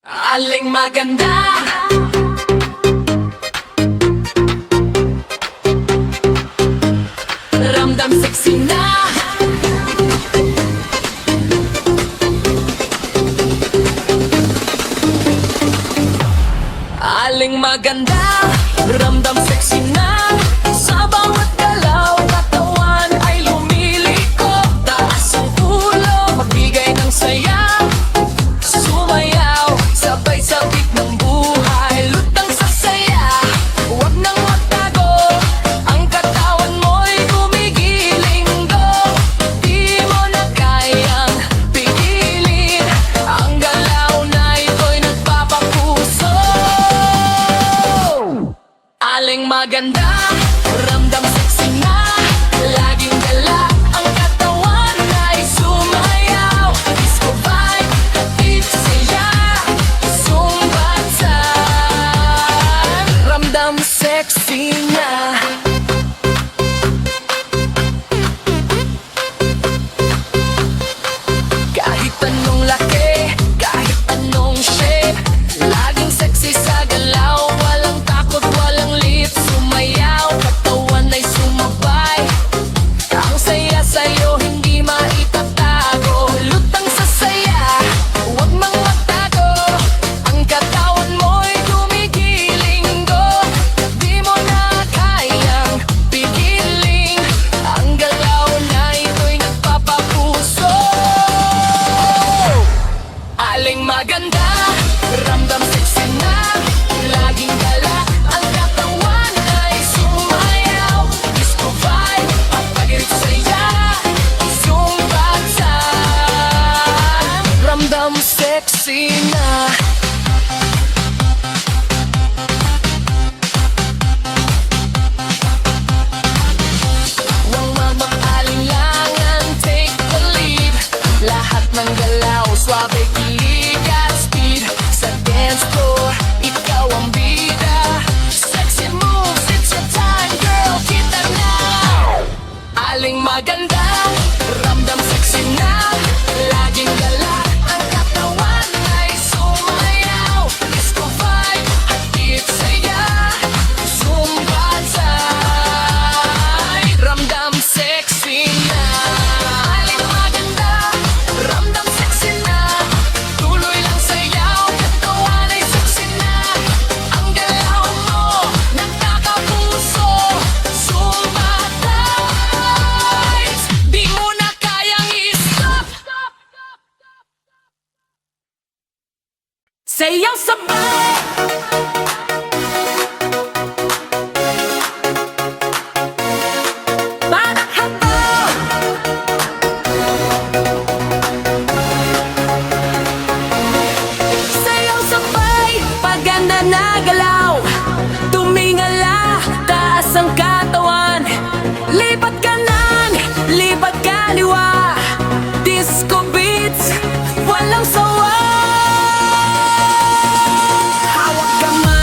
Aling maganda, ramdam sexy na. Aling maganda, ramdam sexy na. Sa bawat galaw, katawan ay lumiliko. Taas ang ulo, magbigay ng saya. Sumayaw, sabay sabik ng buhay. Lutang sa saya, huwag nang magtago. Ang katawan mo'y gumigilinggo. Di mo na kayang pigilin. Ang galaw na ito'y nagpapapuso. Aling maganda, ramdam sexy na. Laging gala, ang katawan ay sumayaw. Disco vibe, hatid saya. Sumbatan, ramdam sexy na. Kahit anong laki, kahit anong shape, laging sexy sa galaw. Walang takot, walang lit. Sumayaw, katawan ay sumabay. Ang saya sa'yo, hindi maitatago. Lutang sa saya, huwag mang magtago. Ang katawan mo'y gumigilinggo. Di mo na kayang pigilin. Ang galaw na ito'y nagpapapuso. Aling maganda, ramdam sexy na. Laging gala, ang katawan ay sumayaw. Disco vibe, papagirit saya. Sumbatan, ramdam sexy na. Huwag magpaalinlangan, take the lead. Lahat ng galaw, suabe, kilig at speed. Sa dance floor, ikaw ang bida. Sexy moves, it's your time, girl, kita na. Aling maganda, ramdam sexy na. Laging gala, ang katawan ay sumayaw. Disco vibe, hatid saya. Sumbatan, ramdam sexy na. Aling maganda, ramdam sexy na. Tuloy lang sayaw, katawan ay sexy na. Ang galaw mo, nakakapuso. Sumbatan, di mo na kayang i-stop. Sayaw sabay. Parang habang sayaw sabay, paganda na galaw. Tumingala, taas ang katawan. Lipat kanan, lipat kaliwa. Disco beats, walang sawa. Hawak kamay.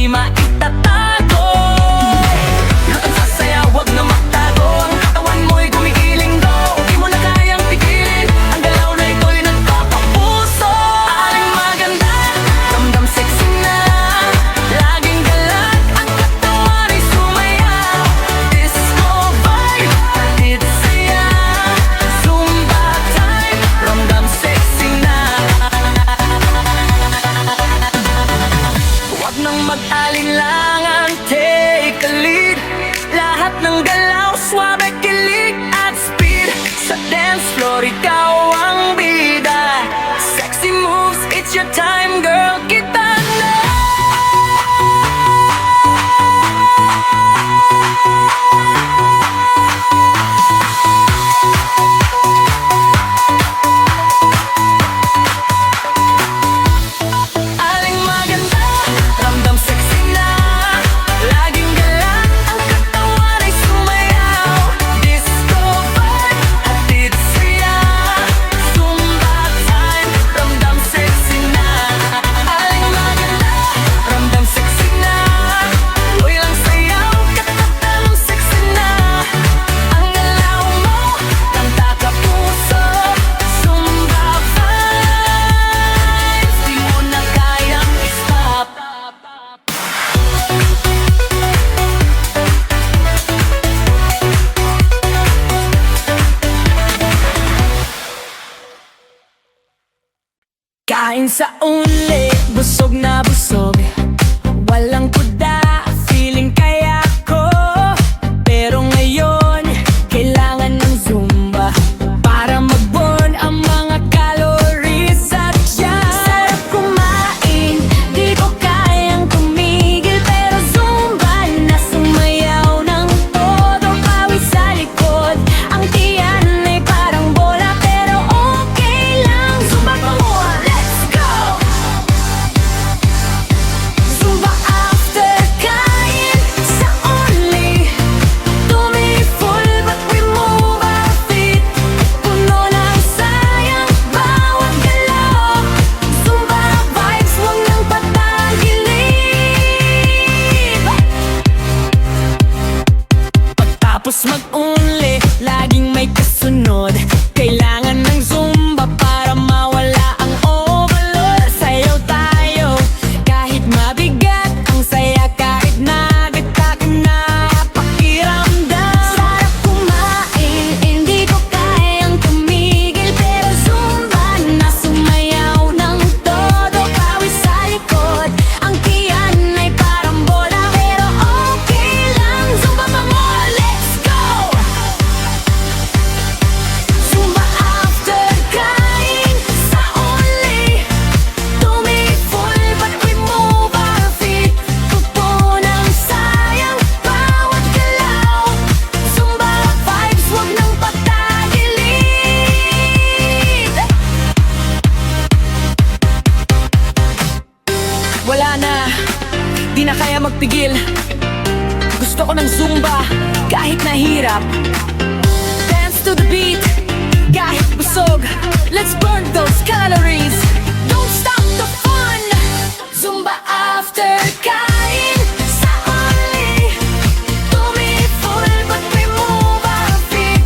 di maitatago. Hanggang sa saya, wag na magtago. Ang katawan mo'y gumigiling go. Di mo na kayang pigilin ang galaw na ito'y nagpapapuso. Aling maganda, ramdam sexy na. Laging galak, ang katawan ay sumayaw. Disco vibe, hatid saya. Zumba time, ramdam sexy na. Huwag nang mag-alinlangan, take a lead. Lahat ng galaw, suabe, kilig at speed. Sa dance floor, ikaw ang bida. Sexy moves, it's your time, girl, kita na. Aling maganda, ramdam sexy na. Laging galak, ang katawan ay sumayaw. Disco vibe, hatid saya. Zumba time, ramdam sexy na. Aling maganda, ramdam sexy na. Tuloy lang sayaw, katatang sexy na. Ang galaw mo, kanta ka puso. Zumba vibes, di mo na kayang i-stop. Kain sa unli, busog na busog. Walang kuda, feeling kaya ko. Pero ngayon, kailangan ng Zumba para mag-burn ang mga calories at yan. Sarap kumain, di ko kayang tumigil. Pero Zumba na sumayaw ng todo. Pawis sa likod, ang tiyan ay parang bola. Pero okay lang, Zumba pa more, let's go! Zumba after kain sa only. Tumiful but we move our feet. Puno ng sayang bawat galaw. Zumba vibes, huwag nang patagilid. Pagtapos mag-unli, laging may kasunod. Kailangan ng Zumba para mawala ang overload. Sayaw tayo, kahit mabigat. Ang saya kahit nagtaka na pakiramdam. Sarap kumain, hindi ko kayang tumigil. Pero Zumba na sumayaw ng todo. Pawis sa likod, ang tiyan ay parang bola. Pero okay lang, Zumba pa more, let's go! Zumba after kain sa only. Tumiful but we move our feet. Tupo ng sayang bawat galaw. Zumba vibes, huwag nang patagilid. Wala na, di na kaya magpigil. Gusto ko ng Zumba, kahit nahirap. Dance to the beat, kahit busog. Let's burn those calories. Don't stop the fun. Zumba after kain sa only. Tumiful but we move our feet.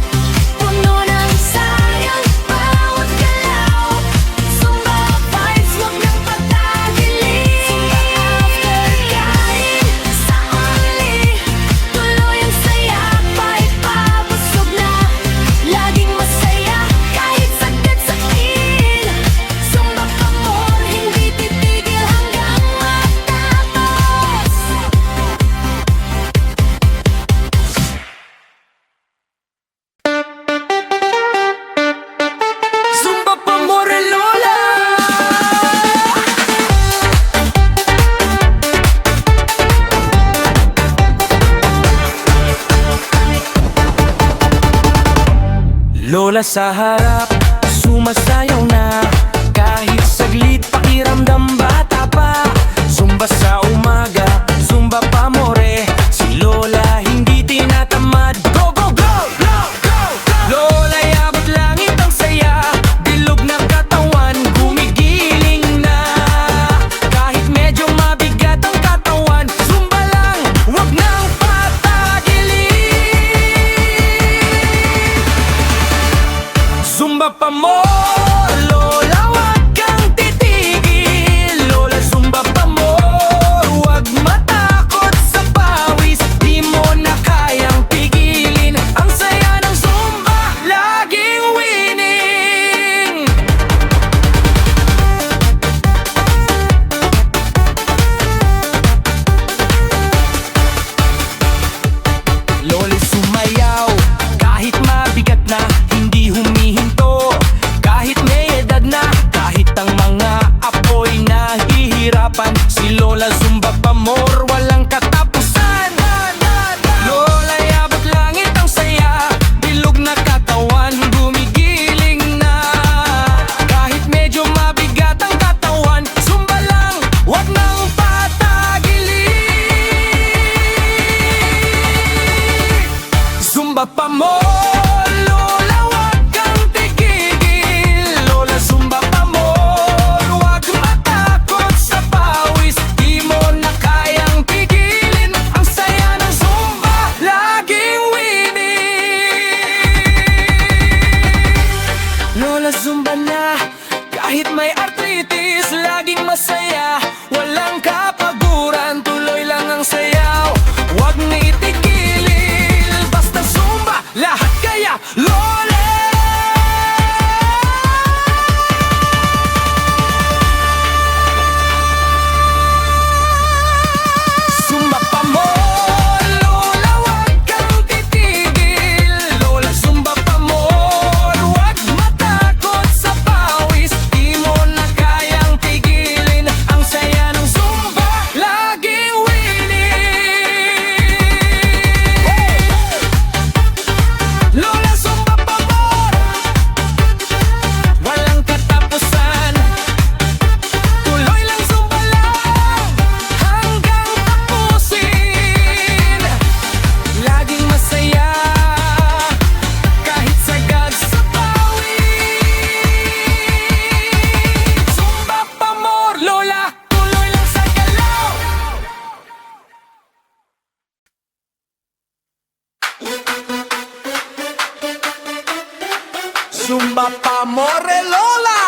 Puno ng sayang bawat galaw. Zumba vibes, huwag nang patagilid. Zumba after kain sa only. Tuloy ang saya, kahit pabusog na. Laging masaya, kahit saglit sa in. Zumba pa more, hindi titigil hanggang matapos. Zumba pa more, Lola! Lola sa harap, sumasayaw na. Kahit saglit, pakiramdam bata pa. Zumba sa umaga, Zumba pa more. Si Lola hindi tinatamad. Go, go, go! Go, go, go! Lola, abot langit ang saya. Bilog na katawan, gumigiling na. Kahit medyo mabigat ang katawan, Zumba pa more Lola!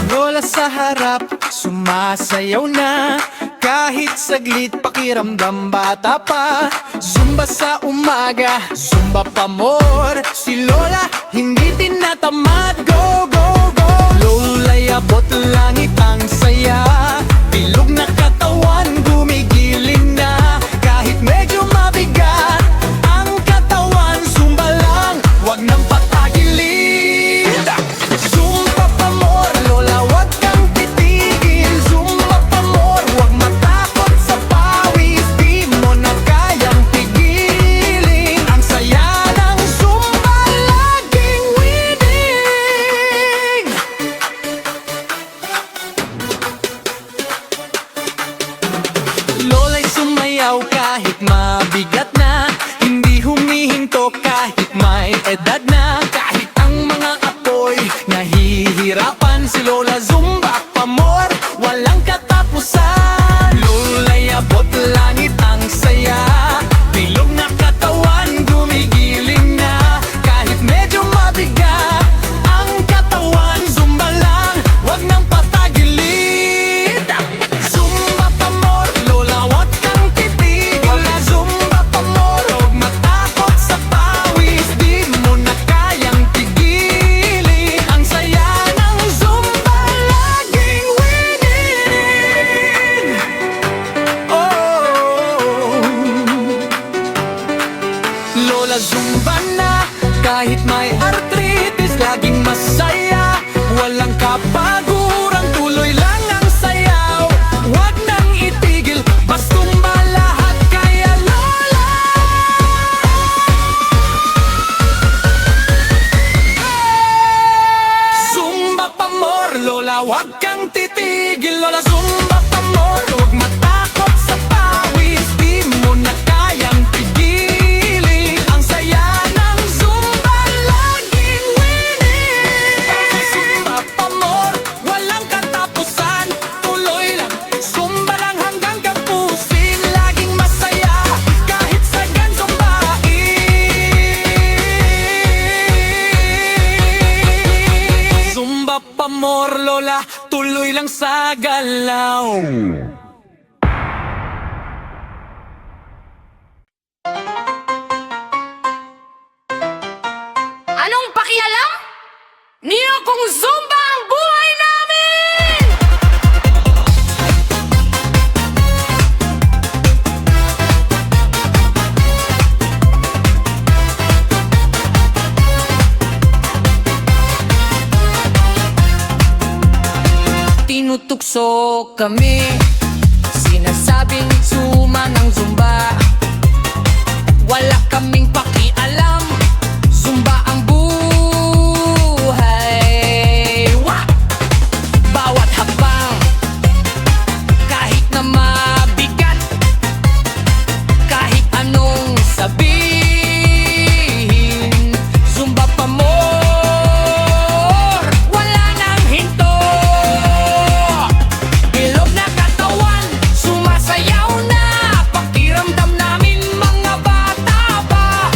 Lola sa harap, sumasayaw na. Kahit saglit pakiramdam bata pa. Zumba sa umaga, Zumba pa more. Si Lola hindi tinatamad. Go, go, go! Lola'y abot langit ang saya. Bilog na katawan, gumigiling na. Kahit medyo mabigat ang katawan, Zumba lang, wag nang patagilid. Zumba pa more, Lola, wag kang titigil. Zumba pa more, wag matakot sa pawis. Di mo na kayang pigilin. Ang saya ng Zumba, laging winning. Lola'y sumayaw kahit mabigat na. Hindi humihinto kahit may edad na. Kahit ang mga apoy nahihirapan, si Lola Zumba pa more, walang katapusan. Lola'y abot langit ang saya. Bilog na katawan, gumigiling na. Kahit medyo mabigat ang katawan, Zumba lang, wag nang patagilid. Zumba pa more, Lola, wag kang titigil. Zumba pa more, huwag matakot sa pawis. Di mo na kayang pigilin. Ang saya ng Zumba, laging winning. Oh, Lola Zumba na, kahit may arthritis, laging masaya. Walang kapaguran, tuloy lang ang sayaw. Wag nang itigil, bastumba lahat kaya Lola. Zumba pa more, Lola, wag kang titigil. Lola Zumba pa more, huwag matakot sa pawis. Di mo na kayang pigilin. Ang saya ng Zumba, laging winning. Zumba pa more, walang katapusan. Tuloy lang, Zumba lang hanggang kapusin. Laging masaya, kahit sagan zumbain. Zumba pa more, Lola, tuloy lang sa galaw. Anong pakialam? Niyo kung Zumba ang buhay namin! Tinutukso kami, sinasabing suma ng Zumba. Wala kaming pakialam, Zumba ang buhay. Wah! Bawat hakbang, kahit na mabigat, kahit anong sabihin, Zumba pa more, wala nang hinto. Bilog na katawan, sumasayaw na. Pakiramdam namin mga bata pa,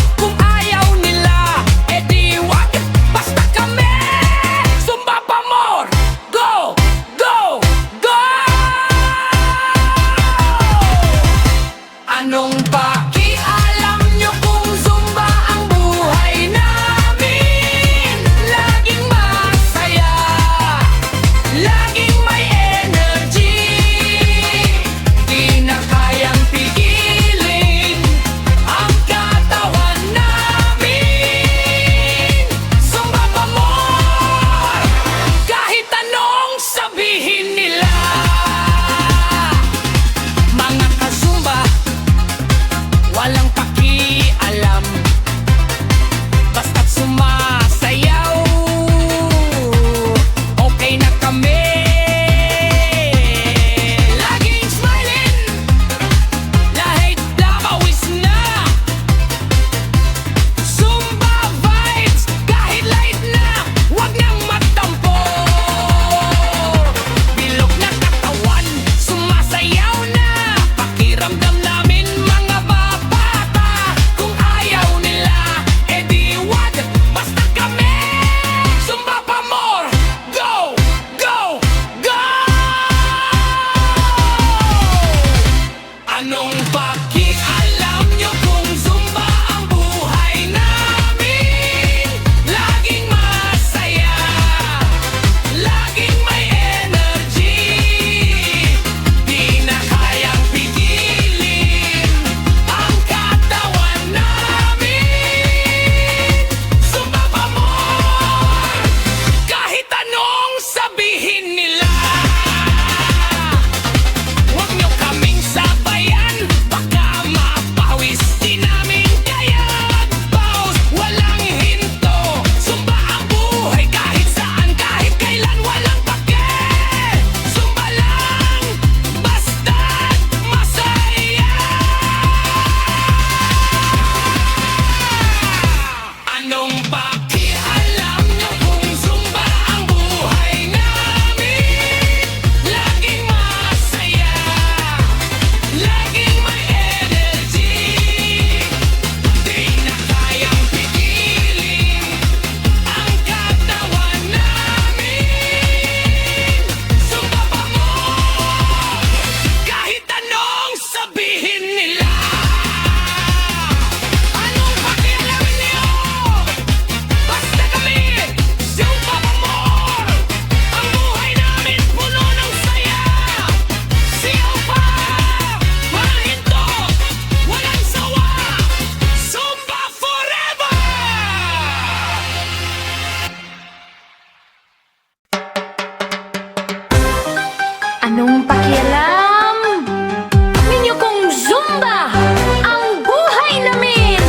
pakialam ninyo kung Zumba ang buhay namin.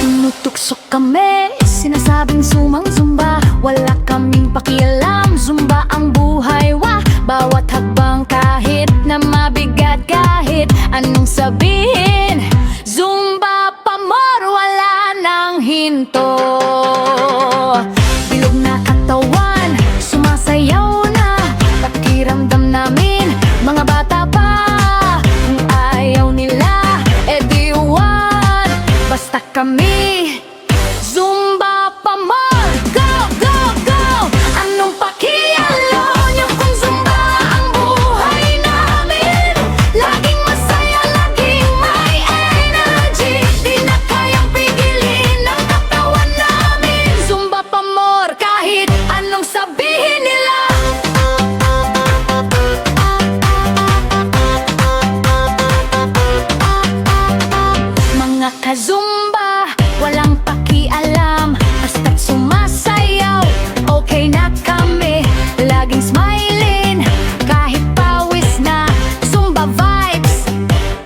Tinutuksok kami, sinasabing sumang Zumba. Wala kaming pakialam, Zumba ang buhay, wah. Bawat hakbang kahit na mabigat, kahit anong sabihin, Zumba pa more, wala nang hinto. Bilog na katawan, sumasayaw na, pakiramdam namin, mga bata pa. Kung ayaw nila, edi wag, basta kami, Zumba pa more. Go, go, go! Anong pakialam niyo kung Zumba ang buhay namin? Laging masaya, laging may energy, di na kayang pigilin ang katawan namin. Zumba pa more, kahit anong sabihin nila. Mga ka-Zumba, walang pakialam, basta't sumasayaw, okay na kami. Laging smiling, kahit pawis na, Zumba vibes,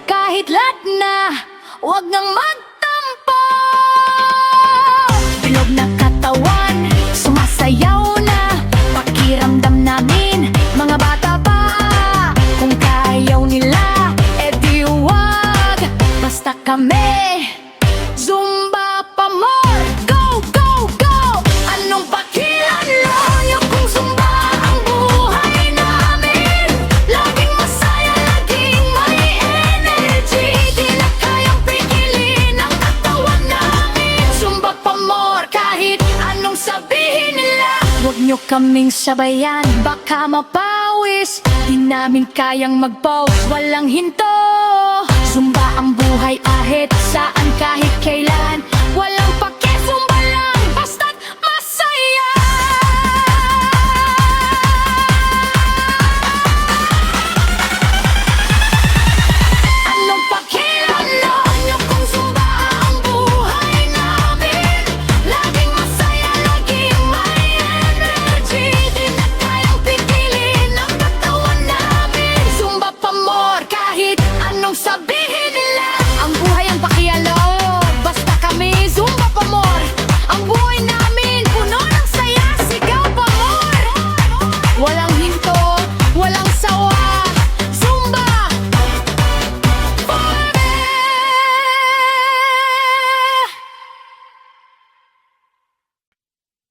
kahit lat na, huwag nang magtampo. Bilog na katawan, sumasayaw na, pakiramdam namin, mga bata pa. Kung kayaw nila, edi wag, basta kami, Zumba pa more. Go, go, go! Anong pakialam niyo kung Zumba ang buhay namin? Laging masaya, laging may energy, di na kayang pigilin ang katawan namin. Zumba pa more, kahit anong sabihin nila. Huwag niyo kaming sabayan, baka mapawis, di namin kayang mag-pause, walang hinto. Zumba ang buhay kahit saan, kahit kailan, walang pake, Zumba lang, basta't masaya. Anong pakialam niyo kung Zumba ang buhay namin? Laging masaya, laging may energy, di na kayang pigilin ang katawan namin. Zumba pa more, kahit anong sabihin nila. Ang buhay ang pakialam, basta kami, Zumba pa more. Ang buhay namin, puno ng saya, sigaw pa more. Walang hinto, walang sawa, Zumba forever.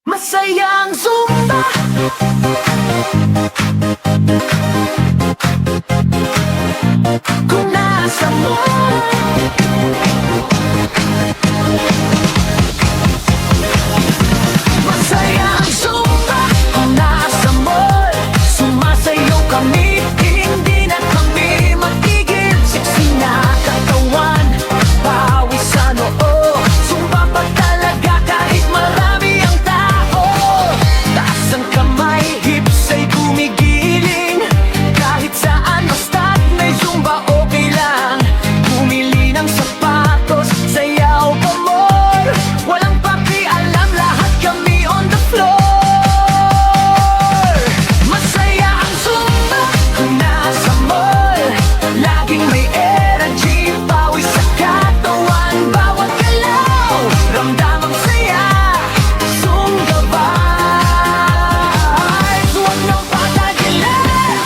Masayang Zumba, kung nasa mo. Masayang Zumba, kung nasa mall, sumasayaw kami, hindi na kami matigil. Sexy na katawan, pawis sa noo, Zumba pa talaga kahit marami ang tao. Taas ang kamay, hips ay gumigiling, kahit saan basta't may Zumba okay lang. Bumili ng sapatos, sayaw pa more, walang pakialam, lahat kami on the floor. Masaya ang Zumba kung nasa mall, laging may energy, pawis sa katawan, bawat galaw, ramdam ang saya, Zumba vibes, huwag nang patagilan.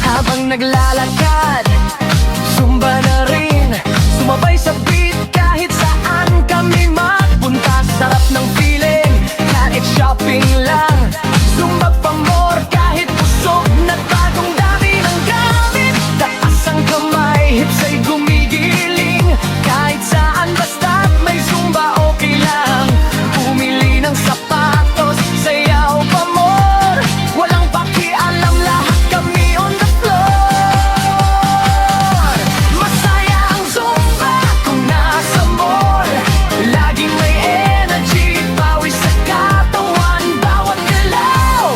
Habang naglalakad, Zumba na rin, sumabay sa beat kahit saan kami magpunta. Sarap ng feeling, kahit shopping lang, Zumba pa more, kahit busog na bagong dami ng gamit. Taas ang kamay, hips ay gumigiling, kahit saan basta't may Zumba okay lang. Bumili ng sapatos, sayaw pa more, walang pakialam, lahat kami on the floor. Masaya ang Zumba kung nasa mall, laging may energy, pawis sa katawan, bawat galaw,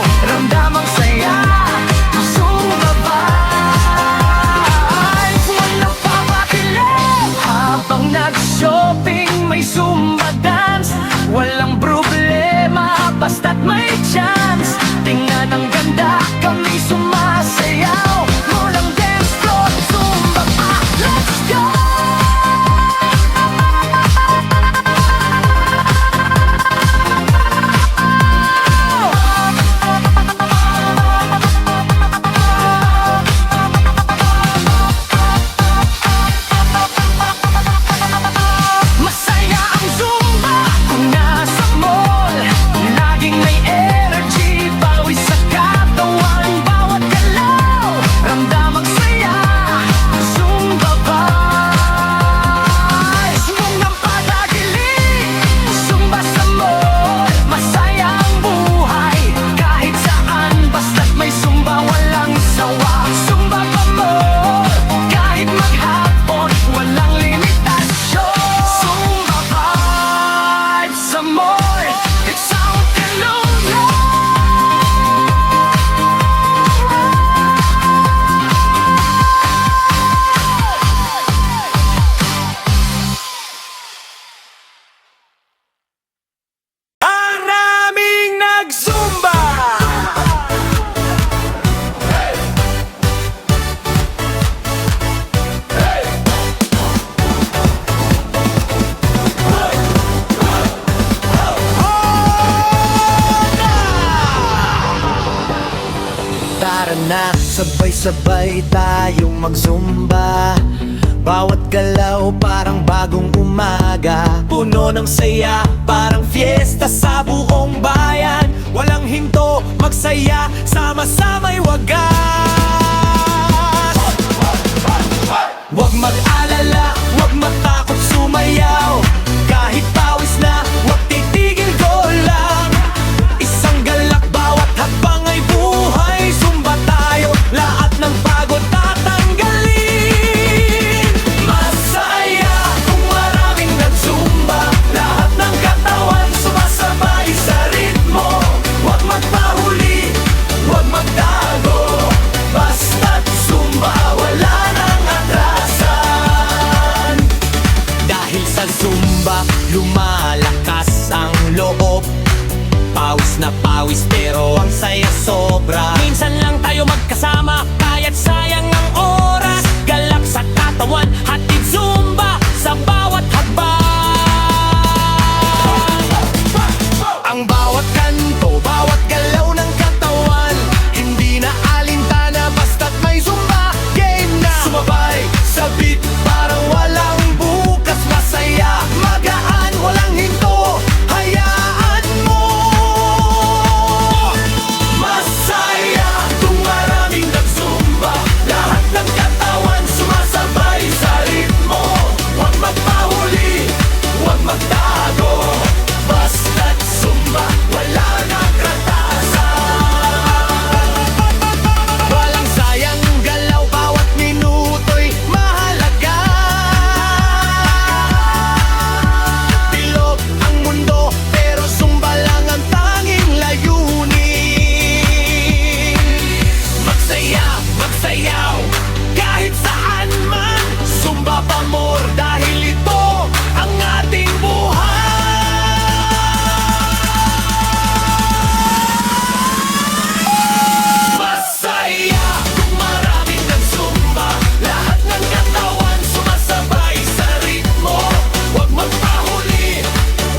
Sabay-sabay tayong mag-zumba. Bawat galaw parang bagong umaga. Puno ng saya, parang fiesta sa buong bayan. Walang hinto, magsaya, sama-sama'y wagas. Huwag mag-alala, huwag matakot sumayaw. Kahit pawis na, huwag titigil, go lang. Isang galak, bawat hakbang ay buhay. Zumba tayo, lahat ng pagod tatanggalin. Masaya kung maraming nag-zumba. Lahat ng katawan sumasabay sa ritmo. Huwag magpahuli, huwag magtago. Basta't zumba, wala nang atrasan. Dahil sa zumba, lumalakas ang loob. Pawis na pawis pero ang saya sobra. Minsan lang tayo magkasama, kaya't sayang ang oras. Galak sa katawan, hatid zumba sa bawat hakbang. Ang bawat kanto, bawat galaw ng katawan, hindi na alintana basta't may zumba. Game na! Sumabay sa beat, parang walang bukas. Masaya, magaan, walang hinto. Hayaan mo. Masaya kung maraming nag-zumba. Lahat ng katawan sumasabay sa ritmo. Huwag magpahuli, huwag magtago. Basta't zumba, wala nang kratasan. Walang sayang galaw, bawat minuto'y mahalaga. Bilog ang mundo, pero zumba lang ang tanging layunin. Magsaya, magsayaw, kahit saan man. Zumba pa more, dahil ito ang ating buhay. Masaya kung maraming nag-zumba. Lahat ng katawan sumasabay sa ritmo. Huwag magpahuli,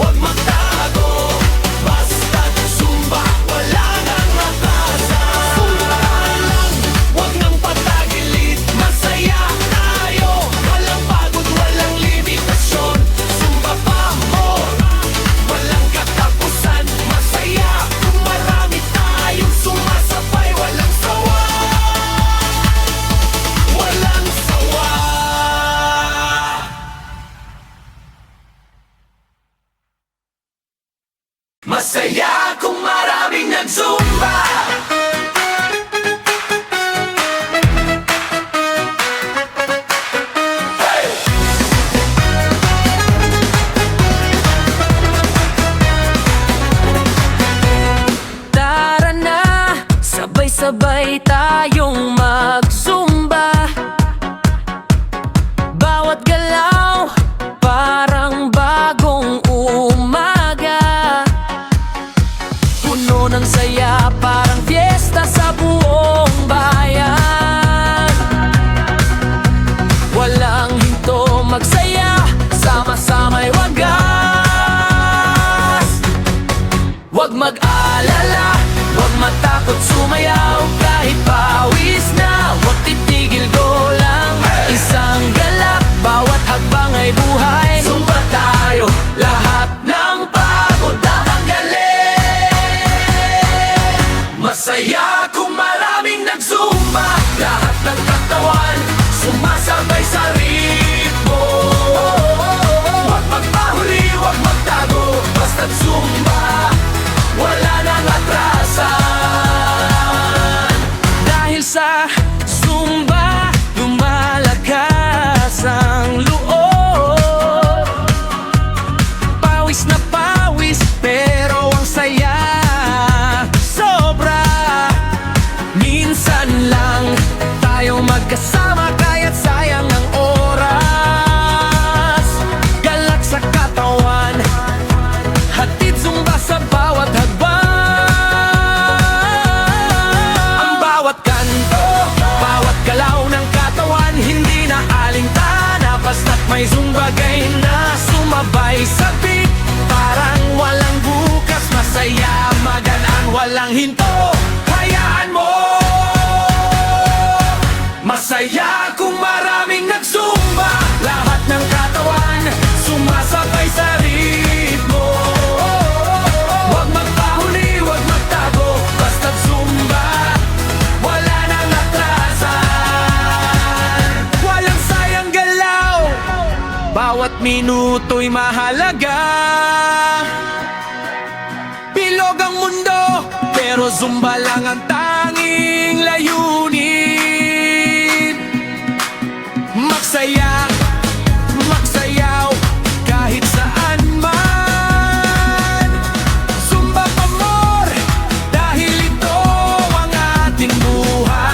huwag magtago. Basta't zumba, wala nang atrasan. Zumbahan lang, huwag nang patagilid. Masaya tayo, walang pagod, walang limitasyon. Zumba pa more, walang katapusan. Masaya kung marami tayong sumasabay. Walang sawa, walang sawa. Masaya kung maraming nag-zumba. Tara na, sabay-sabay tayong mag-zumba. Bawat galaw, parang bagong umaga. Puno ng saya, parang fiesta sa buong bayan. Walang hinto, magsaya, sama-sama'y wagas. Huwag mag-alala, huwag matakot sumayaw. Kahit pawis na, huwag titigil, go lang. Isang galak, bawat hakbang ay buhay. Zumba tayo, lahat ng pagod tatanggalin. Masaya kung maraming nag-zumba. Lahat ng katawan sumasabay sa ritmo. Huwag magpahuli, huwag magtago. Basta't zumba, wala nang atrasan. Dahil sa zumba, lumalakas ang loob. Pawis na pawis, pero ang saya sobra. Minsan lang tayo magkasama, kaya't sayang ang oras. Galak sa katawan, hatid zumba sa bawat hakbang. Ang bawat kanto, bawat galaw ng katawan, hindi na alintana basta't may zumba gay na sumabay sa beat. Parang walang bukas, masaya, magaan, walang hinto. Hayaan mo. Masaya kung maraming nagsumba, lahat ng katawan sumasabay sa ritmo. Huwag magpahuli, huwag magtago, basta't zumba, wala nang atrasan. Walang sayang galaw, bawat minuto'y mahalaga. Bilog ang mundo, pero zumba lang ang tanging layunin. Magsaya, magsayaw, kahit saan man. Zumba pa more, dahil ito ang ating buhay.